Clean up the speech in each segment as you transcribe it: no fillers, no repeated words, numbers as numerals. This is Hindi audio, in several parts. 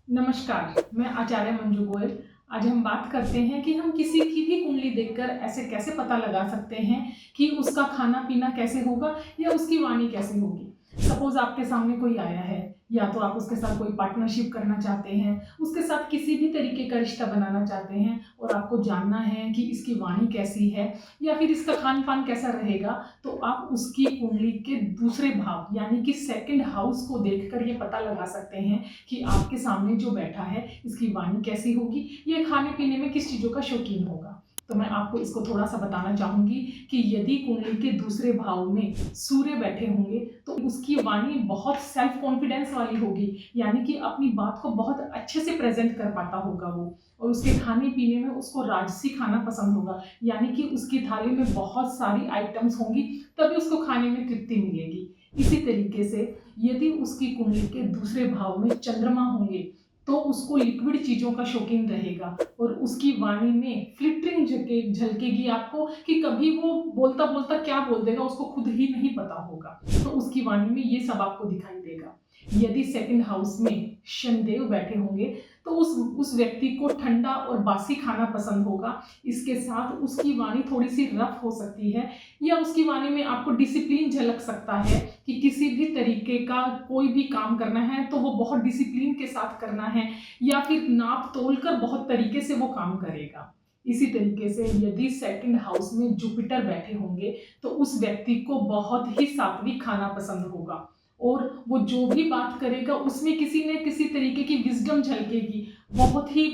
नमस्कार, मैं आचार्य मंजू गोयल। आज हम बात करते हैं कि हम किसी की भी कुंडली देखकर ऐसे कैसे पता लगा सकते हैं कि उसका खाना-पीना कैसे होगा या उसकी वाणी कैसी होगी। सपोज़ आपके सामने कोई आया है या तो आप उसके साथ कोई पार्टनरशिप करना चाहते हैं, उसके साथ किसी भी तरीके का रिश्ता बनाना चाहते हैं और आपको जानना है कि इसकी वाणी कैसी है या फिर इसका खान-पान कैसा रहेगा, तो आप उसकी कुंडली के दूसरे भाव यानी कि सेकंड हाउस को देखकर ये पता लगा सकते हैं कि आपके सामने जो बैठा है इसकी वाणी कैसी होगी, ये खाने-पीने में किस चीज़ों का शौकीन होगा। तो मैं आपको इसको थोड़ा-सा बताना चाहूँगी कि यदि कुंडली के दूसरे भाव में सूर्य बैठे होंगे, तो उसकी वाणी बहुत सेल्फ कॉन्फिडेंस वाली होगी, यानी कि अपनी बात को बहुत अच्छे से प्रेज़ेंट कर पाता होगा वो और उसके खाने-पीने में उसको राजसी खाना पसंद होगा, यानी कि उसकी थाली में बहुत सारी आइटम्स होंगी, तभी उसको खाने में तृप्ति मिलेगी। इसी तरीके से यदि उसकी कुंडली के दूसरे भाव में चंद्रमा होंगे, तो उसको लिक्विड चीज़ों का शौकीन रहेगा और उसकी वाणी में फ्लिटरिंग झलकेगी आपको कि कभी वो बोलता-बोलता क्या बोल देगा उसको खुद ही नहीं पता होगा। तो उसकी वाणी में ये सब आपको दिखाई देगा। यदि सेकंड हाउस में शनिदेव बैठे होंगे, तो उस व्यक्ति को ठंडा और बासी खाना पसंद होगा। इसके साथ उसकी वाणी थोड़ी-सी रफ़ हो सकती है या उसकी वाणी में आपको डिसिप्लिन झलक सकता है कि किसी भी तरीके का कोई भी काम करना है तो वो बहुत डिसिप्लिन के साथ करना है या फिर नाप-तोल कर बहुत तरीके से वो काम करेगा। इसी तरीके से यदि सेकंड हाउस में जुपिटर बैठे होंगे, तो उस व्यक्ति को बहुत ही सात्विक खाना पसंद होगा और वो जो भी बात करेगा उसमें किसी न किसी तरीके की विज़डम झलकेगी।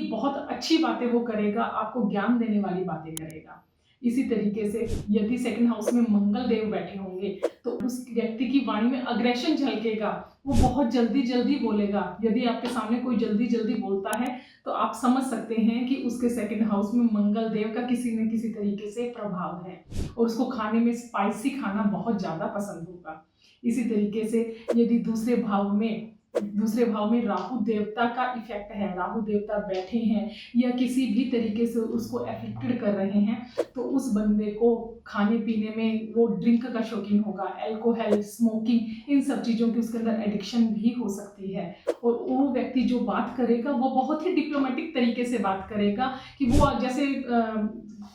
बहुत अच्छी बातें वो करेगा, आपको ज्ञान देने वाली बातें करेगा। इसी तरीके से यदि सेकंड हाउस में मंगल देव बैठे होंगे, तो उस व्यक्ति की वाणी में अग्रेशन झलकेगा, वो बहुत जल्दी-जल्दी बोलेगा। यदि आपके सामने कोई जल्दी-जल्दी बोलता है, तो आप समझ सकते हैं कि उसके सेकंड हाउस में मंगल देव का किसी न किसी तरीके से प्रभाव है और उसको खाने में स्पाइसी खाना बहुत ज़्यादा पसंद होगा। इसी तरीके से यदि दूसरे भाव में राहु देवता का इफ़ेक्ट है, राहु देवता बैठे हैं या किसी भी तरीके से उसको अफ़ेक्टेड कर रहे हैं, तो उस बंदे को खाने-पीने में वो ड्रिंक का शौकीन होगा, अल्कोहल, स्मोकिंग इन सब चीज़ों की उसके अंदर एडिक्शन भी हो सकती है और वो व्यक्ति जो बात करेगा वो बहुत ही डिप्लोमैटिक तरीके से बात करेगा कि वो जैसे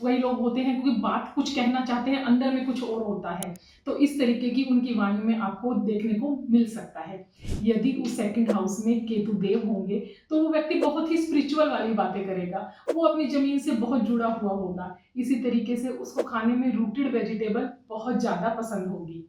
कई लोग होते हैं क्योंकि बात कुछ कहना चाहते हैं, अंदर में कुछ और होता है। तो इस तरीके की उनकी वाणी में आपको देखने को मिल सकता है। यदि उस सेकंड हाउस में केतु देव होंगे, तो वो व्यक्ति बहुत ही स्पिरिचुअल वाली बातें करेगा। वो अपनी ज़मीन से बहुत जुड़ा हुआ होगा। इसी तरीके से उसको खाने में रूटेड वेजिटेबल बहुत ज़्यादा पसंद होगी।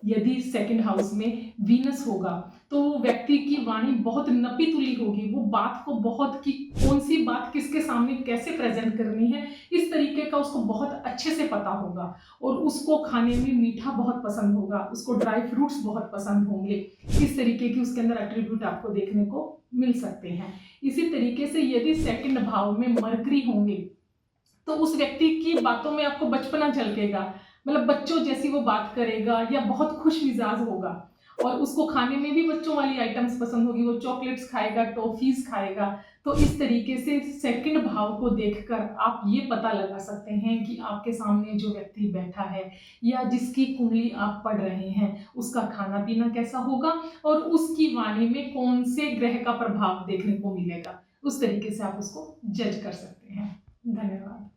यदि सेकंड हाउस में वीनस होगा, तो वो व्यक्ति की वाणी बहुत नपी-तुली होगी। वो बात को बहुत कि कौन-सी बात किसके सामने कैसे प्रेज़ेंट करनी है, इस तरीके का उसको बहुत अच्छे से पता होगा और उसको खाने में मीठा बहुत पसंद होगा, उसको ड्राई फ्रूट्स बहुत पसंद होंगे। इस तरीके की उसके अंदर एट्रिब्यूट आपको देखने को मिल सकते हैं। इसी तरीके से यदि सेकंड भाव में मरकरी होंगे, तो उस व्यक्ति की बातों में आपको बचपना झलकेगा। मतलब बच्चों जैसी वो बात करेगा या बहुत खुश मिजाज होगा और उसको खाने में भी बच्चों वाली आइटम्स पसंद होगी। वो चॉकलेट्स खाएगा, टॉफ़ीज़ खाएगा। तो इस तरीके से सेकंड भाव को देखकर आप ये पता लगा सकते हैं कि आपके सामने जो व्यक्ति बैठा है या जिसकी कुंडली आप पढ़ रहे हैं, उसका खाना-पीना कैसा होगा और उसकी वाणी में कौन से ग्रह का प्रभाव देखने को मिलेगा। उस तरीके से आप उसको जज कर सकते हैं। धन्यवाद।